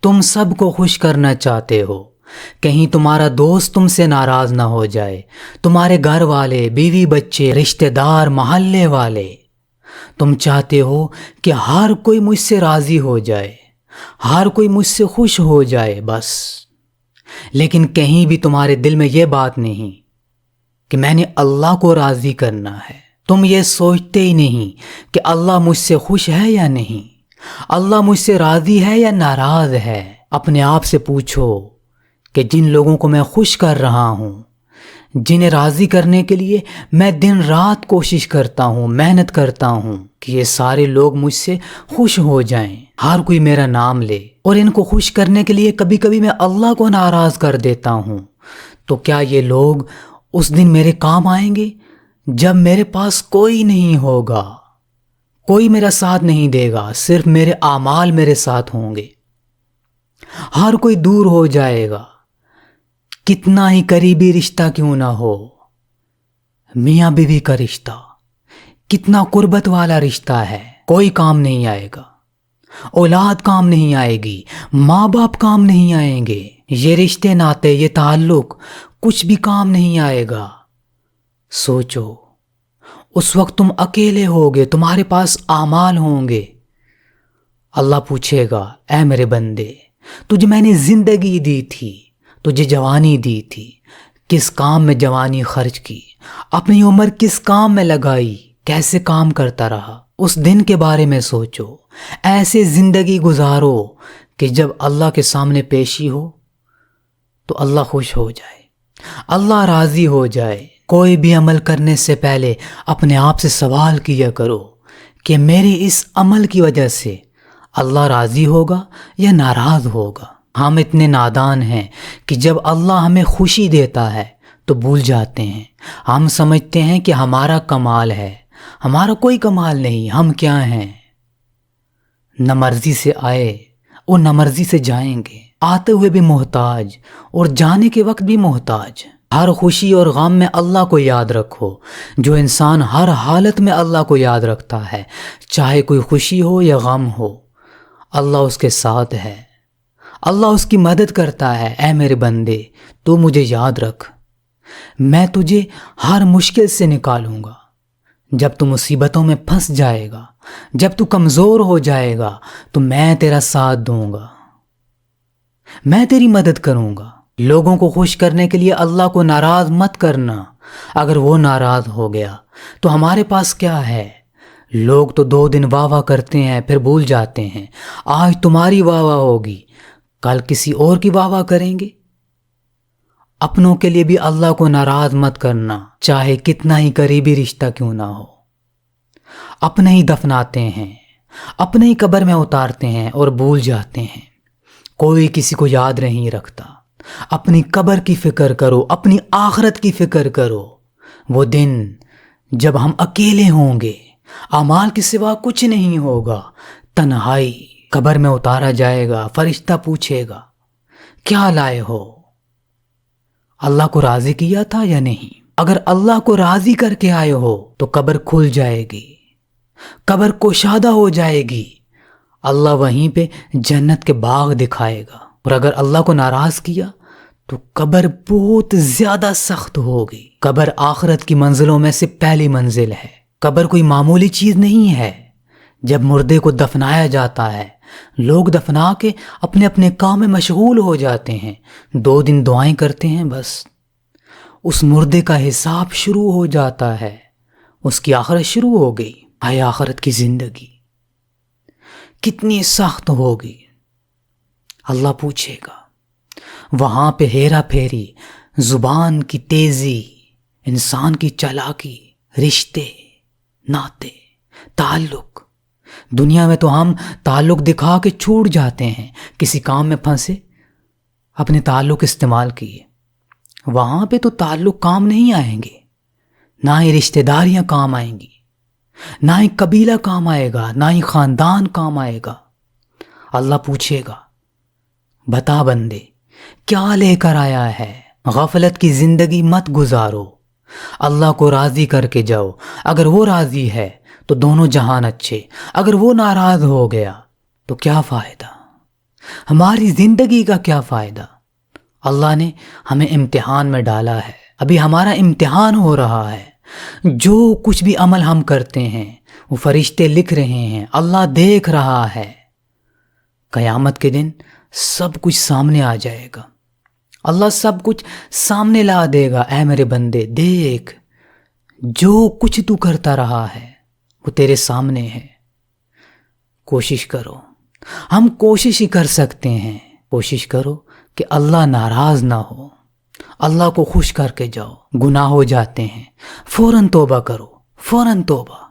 تم سب کو خوش کرنا چاہتے ہو، کہیں تمہارا دوست تم سے ناراض نہ ہو جائے، تمہارے گھر والے، بیوی بچے، رشتہ دار، محلے والے۔ تم چاہتے ہو کہ ہر کوئی مجھ سے راضی ہو جائے، ہر کوئی مجھ سے خوش ہو جائے بس۔ لیکن کہیں بھی تمہارے دل میں یہ بات نہیں کہ میں نے اللہ کو راضی کرنا ہے۔ تم یہ سوچتے ہی نہیں کہ اللہ مجھ سے خوش ہے یا نہیں، اللہ مجھ سے راضی ہے یا ناراض ہے۔ اپنے آپ سے پوچھو کہ جن لوگوں کو میں خوش کر رہا ہوں، جنہیں راضی کرنے کے لیے میں دن رات کوشش کرتا ہوں، محنت کرتا ہوں کہ یہ سارے لوگ مجھ سے خوش ہو جائیں، ہر کوئی میرا نام لے، اور ان کو خوش کرنے کے لیے کبھی کبھی میں اللہ کو ناراض کر دیتا ہوں، تو کیا یہ لوگ اس دن میرے کام آئیں گے جب میرے پاس کوئی نہیں ہوگا، کوئی میرا ساتھ نہیں دے گا، صرف میرے اعمال میرے ساتھ ہوں گے، ہر کوئی دور ہو جائے گا، کتنا ہی قریبی رشتہ کیوں نہ ہو، میاں بیوی کا رشتہ کتنا قربت والا رشتہ ہے، کوئی کام نہیں آئے گا، اولاد کام نہیں آئے گی، ماں باپ کام نہیں آئیں گے، یہ رشتے ناتے، یہ تعلق کچھ بھی کام نہیں آئے گا۔ سوچو، اس وقت تم اکیلے ہوگے، تمہارے پاس اعمال ہوں گے۔ اللہ پوچھے گا، اے میرے بندے، تجھے میں نے زندگی دی تھی، تجھے جوانی دی تھی، کس کام میں جوانی خرچ کی، اپنی عمر کس کام میں لگائی، کیسے کام کرتا رہا، اس دن کے بارے میں سوچو، ایسے زندگی گزارو کہ جب اللہ کے سامنے پیشی ہو تو اللہ خوش ہو جائے، اللہ راضی ہو جائے۔ کوئی بھی عمل کرنے سے پہلے اپنے آپ سے سوال کیا کرو کہ میرے اس عمل کی وجہ سے اللہ راضی ہوگا یا ناراض ہوگا۔ ہم اتنے نادان ہیں کہ جب اللہ ہمیں خوشی دیتا ہے تو بھول جاتے ہیں، ہم سمجھتے ہیں کہ ہمارا کمال ہے، ہمارا کوئی کمال نہیں، ہم کیا ہیں؟ نہ مرضی سے آئے اور نہ مرضی سے جائیں گے، آتے ہوئے بھی محتاج اور جانے کے وقت بھی محتاج۔ ہر خوشی اور غم میں اللہ کو یاد رکھو۔ جو انسان ہر حالت میں اللہ کو یاد رکھتا ہے، چاہے کوئی خوشی ہو یا غم ہو، اللہ اس کے ساتھ ہے، اللہ اس کی مدد کرتا ہے۔ اے میرے بندے، تو مجھے یاد رکھ، میں تجھے ہر مشکل سے نکالوں گا۔ جب تو مصیبتوں میں پھنس جائے گا، جب تو کمزور ہو جائے گا، تو میں تیرا ساتھ دوں گا، میں تیری مدد کروں گا۔ لوگوں کو خوش کرنے کے لیے اللہ کو ناراض مت کرنا، اگر وہ ناراض ہو گیا تو ہمارے پاس کیا ہے؟ لوگ تو 2 دن واہ واہ کرتے ہیں پھر بھول جاتے ہیں۔ آج تمہاری واہ واہ ہوگی، کل کسی اور کی واہ واہ کریں گے۔ اپنوں کے لیے بھی اللہ کو ناراض مت کرنا، چاہے کتنا ہی قریبی رشتہ کیوں نہ ہو۔ اپنے ہی دفناتے ہیں، اپنے ہی قبر میں اتارتے ہیں اور بھول جاتے ہیں، کوئی کسی کو یاد نہیں رکھتا۔ اپنی قبر کی فکر کرو، اپنی آخرت کی فکر کرو، وہ دن جب ہم اکیلے ہوں گے، اعمال کے سوا کچھ نہیں ہوگا، تنہائی، قبر میں اتارا جائے گا، فرشتہ پوچھے گا کیا لائے ہو، اللہ کو راضی کیا تھا یا نہیں؟ اگر اللہ کو راضی کر کے آئے ہو تو قبر کھل جائے گی، قبر کشادہ ہو جائے گی، اللہ وہیں پہ جنت کے باغ دکھائے گا۔ اور اگر اللہ کو ناراض کیا تو قبر بہت زیادہ سخت ہوگی۔ قبر آخرت کی منزلوں میں سے پہلی منزل ہے۔ قبر کوئی معمولی چیز نہیں ہے۔ جب مردے کو دفنایا جاتا ہے، لوگ دفنا کے اپنے اپنے کام میں مشغول ہو جاتے ہیں، 2 دن دعائیں کرتے ہیں، بس اس مردے کا حساب شروع ہو جاتا ہے، اس کی آخرت شروع ہو گئی۔ آئے آخرت کی زندگی کتنی سخت ہوگی، اللہ پوچھے گا۔ وہاں پہ ہیرا پھیری، زبان کی تیزی، انسان کی چالاکی، رشتے ناتے، تعلق۔ دنیا میں تو ہم تعلق دکھا کے چھوٹ جاتے ہیں، کسی کام میں پھنسے اپنے تعلق استعمال کیے، وہاں پہ تو تعلق کام نہیں آئیں گے، نہ ہی رشتہ داریاں کام آئیں گی، نہ ہی قبیلہ کام آئے گا، نہ ہی خاندان کام آئے گا۔ اللہ پوچھے گا، بتا بندے کیا لے کر آیا ہے؟ غفلت کی زندگی مت گزارو، اللہ کو راضی کر کے جاؤ۔ اگر وہ راضی ہے تو دونوں جہان اچھے، اگر وہ ناراض ہو گیا تو کیا فائدہ؟ ہماری زندگی کا کیا فائدہ؟ اللہ نے ہمیں امتحان میں ڈالا ہے، ابھی ہمارا امتحان ہو رہا ہے۔ جو کچھ بھی عمل ہم کرتے ہیں وہ فرشتے لکھ رہے ہیں، اللہ دیکھ رہا ہے۔ قیامت کے دن سب کچھ سامنے آ جائے گا، اللہ سب کچھ سامنے لا دے گا۔ اے میرے بندے دیکھ، جو کچھ تو کرتا رہا ہے وہ تیرے سامنے ہے۔ کوشش کرو، ہم کوشش ہی کر سکتے ہیں، کوشش کرو کہ اللہ ناراض نہ ہو، اللہ کو خوش کر کے جاؤ۔ گناہ ہو جاتے ہیں، فوراً توبہ کرو، فوراً توبہ۔